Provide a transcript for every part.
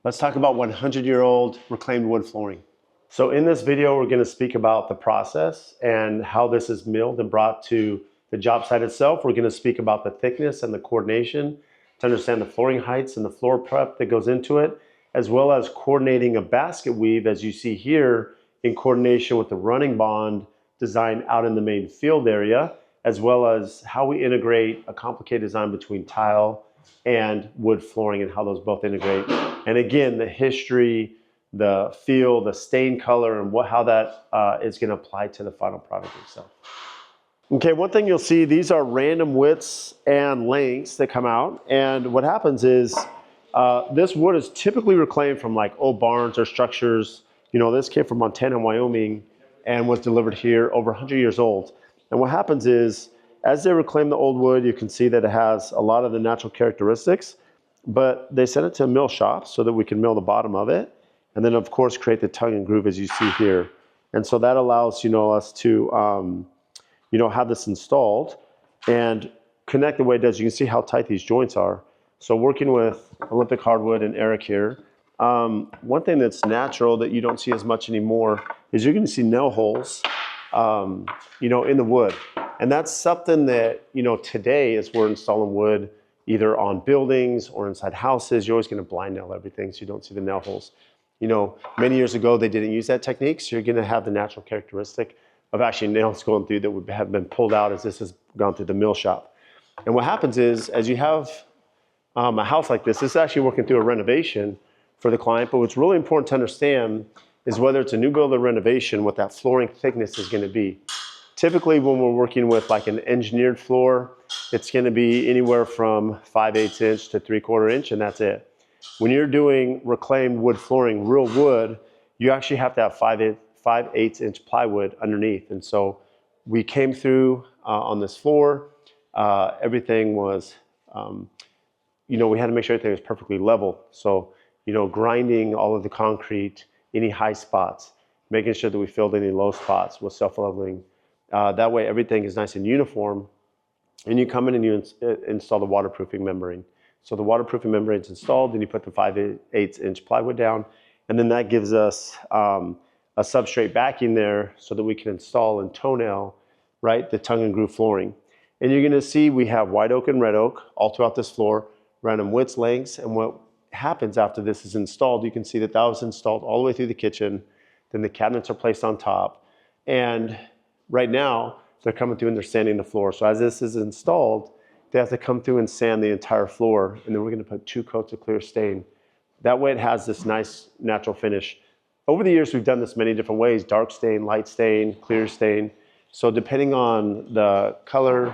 Let's talk about 100-year-old reclaimed wood flooring. So in this video, we're going to speak about the process and how this is milled and brought to the job site itself. We're going to speak about the thickness and the coordination to understand the flooring heights and the floor prep that goes into it, as well as coordinating a basket weave, as you see here, in coordination with the running bond design out in the main field area, as well as how we integrate a complicated design between tile and wood flooring and how those both integrate. And again, the history, the feel, the stain color, and how that is going to apply to the final product itself. Okay, one thing you'll see, these are random widths and lengths that come out. And what happens is this wood is typically reclaimed from like old barns or structures. You know, this came from Montana and Wyoming and was delivered here over 100 years old. And what happens is, as they reclaim the old wood, you can see that it has a lot of the natural characteristics, but they send it to a mill shop so that we can mill the bottom of it. And then of course, create the tongue and groove as you see here. And so that allows, us to, have this installed and connect the way it does. You can see how tight these joints are. So working with Olympic hardwood and Eric here, one thing that's natural that you don't see as much anymore is you're going to see nail holes, in the wood. And that's something that, today as we're installing wood, either on buildings or inside houses, you're always going to blind nail everything so you don't see the nail holes. Many years ago, they didn't use that technique, so you're going to have the natural characteristic of actually nails going through that would have been pulled out as this has gone through the mill shop. And what happens is, as you have a house like this is actually working through a renovation for the client, but what's really important to understand is whether it's a new build or renovation, what that flooring thickness is going to be. Typically, when we're working with like an engineered floor, it's going to be anywhere from 5/8 inch to 3/4 inch, and that's it. When you're doing reclaimed wood flooring, real wood, you actually have to have 5/8 inch plywood underneath. And so we came through on this floor. Everything was, we had to make sure everything was perfectly level. So, grinding all of the concrete, any high spots, making sure that we filled any low spots with self-leveling. That way everything is nice and uniform. And you come in and you install the waterproofing membrane. So the waterproofing membrane is installed, then you put the 5/8 inch plywood down, and then that gives us a substrate backing there so that we can install and toenail, right, the tongue and groove flooring. And you're gonna see we have white oak and red oak all throughout this floor, random widths, lengths, and what happens after this is installed, you can see that was installed all the way through the kitchen, then the cabinets are placed on top, and right now they're coming through and they're sanding the floor. So as this is installed, they have to come through and sand the entire floor, and then we're gonna put 2 coats of clear stain. That way it has this nice natural finish. Over the years, we've done this many different ways: dark stain, light stain, clear stain. So depending on the color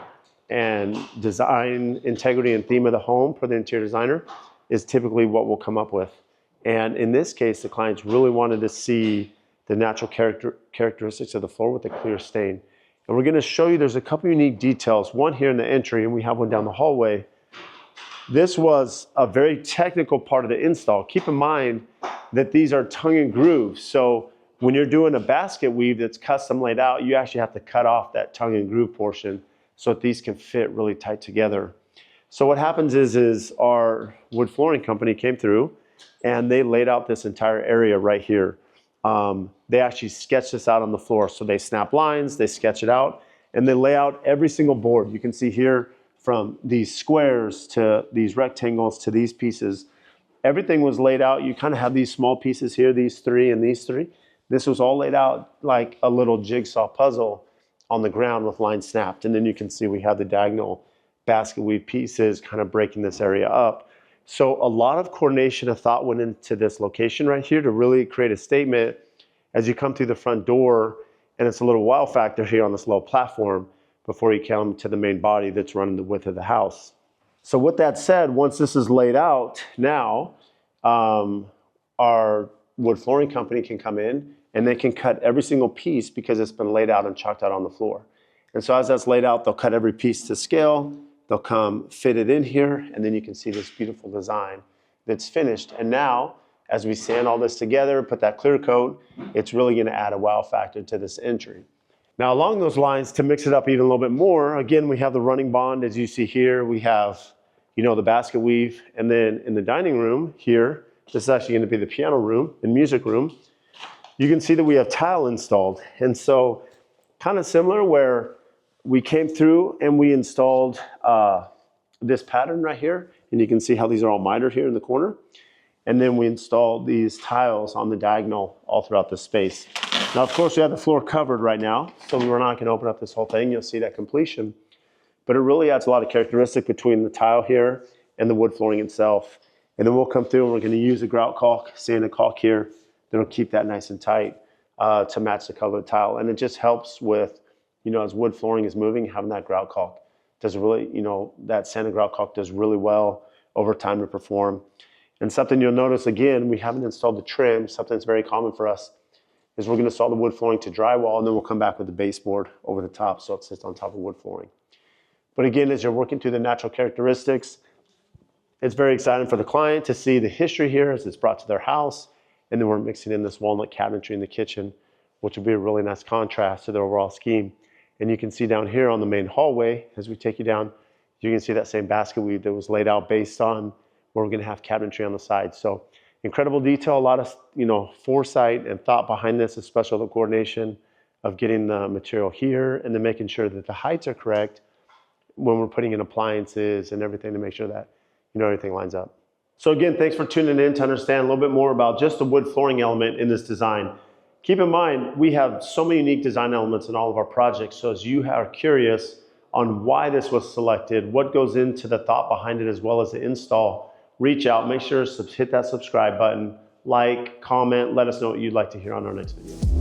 and design integrity and theme of the home for the interior designer is typically what we'll come up with. And in this case, the clients really wanted to see the natural characteristics of the floor with the clear stain. And we're gonna show you there's a couple unique details, one here in the entry, and we have one down the hallway. This was a very technical part of the install. Keep in mind that these are tongue and grooves. So when you're doing a basket weave that's custom laid out, you actually have to cut off that tongue and groove portion so that these can fit really tight together. So what happens is our wood flooring company came through and they laid out this entire area right here. They actually sketched this out on the floor. So they snap lines, they sketch it out, and they lay out every single board. You can see here from these squares to these rectangles to these pieces. Everything was laid out. You kind of have these small pieces here, these 3 and these 3. This was all laid out like a little jigsaw puzzle on the ground with lines snapped. And then you can see we have the diagonal basket weave pieces kind of breaking this area up. So a lot of coordination and thought went into this location right here to really create a statement as you come through the front door, and it's a little wow factor here on this low platform before you come to the main body that's running the width of the house. So with that said, once this is laid out, now our wood flooring company can come in and they can cut every single piece because it's been laid out and chalked out on the floor. And so as that's laid out, they'll cut every piece to scale, they'll come fit it in here, and then you can see this beautiful design that's finished. And now, as we sand all this together, put that clear coat, it's really gonna add a wow factor to this entry. Now along those lines, to mix it up even a little bit more, again, we have the running bond as you see here. We have, the basket weave, and then in the dining room here, This is actually going to be the piano room and music room. You can see that we have tile installed. And so kind of similar where we came through and we installed this pattern right here. And you can see how these are all mitered here in the corner. And then we installed these tiles on the diagonal all throughout the space. Now, of course, we have the floor covered right now, so we're not going to open up this whole thing. You'll see that completion. But it really adds a lot of characteristic between the tile here and the wood flooring itself. And then we'll come through and we're going to use a grout caulk, sanded caulk here. That'll keep that nice and tight to match the color of the tile. And it just helps with, as wood flooring is moving, having that grout caulk does really, that sanded grout caulk does really well over time to perform. And something you'll notice, again, we haven't installed the trim. Something that's very common for us is we're going to install the wood flooring to drywall, and then we'll come back with the baseboard over the top so it sits on top of wood flooring. But again, as you're working through the natural characteristics, it's very exciting for the client to see the history here as it's brought to their house. And then we're mixing in this walnut cabinetry in the kitchen, which will be a really nice contrast to the overall scheme. And you can see down here on the main hallway, as we take you down, you can see that same basket weave that was laid out based on where we're going to have cabinetry on the side. So incredible detail, a lot of foresight and thought behind this, especially the coordination of getting the material here and then making sure that the heights are correct when we're putting in appliances and everything to make sure that everything lines up. So again, thanks for tuning in to understand a little bit more about just the wood flooring element in this design. Keep in mind, we have so many unique design elements in all of our projects. So as you are curious on why this was selected, what goes into the thought behind it, as well as the install, reach out, make sure to hit that subscribe button, like, comment, let us know what you'd like to hear on our next video.